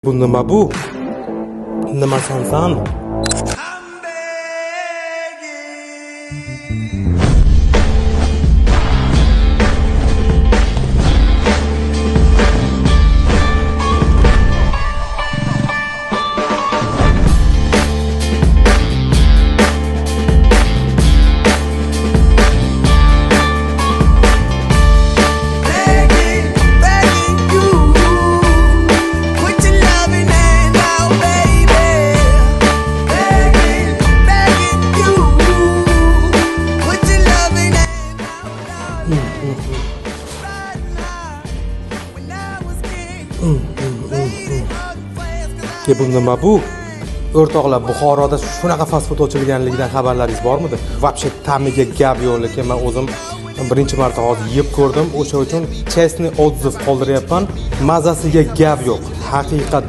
Bu nima bu? Nima sansan? Bu nima bu? O'rtoqlar, Buxoroda shunaqa fast food ochilganligidan xabarlaringiz bormidi? Вообще ta'miga gap yo'q, lekin men o'zim birinchi marta hozir yeb ko'rdim. O'sha uchun chestni отзыв qoldiryapman. Mazasiga gap yo'q. Haqiqatdan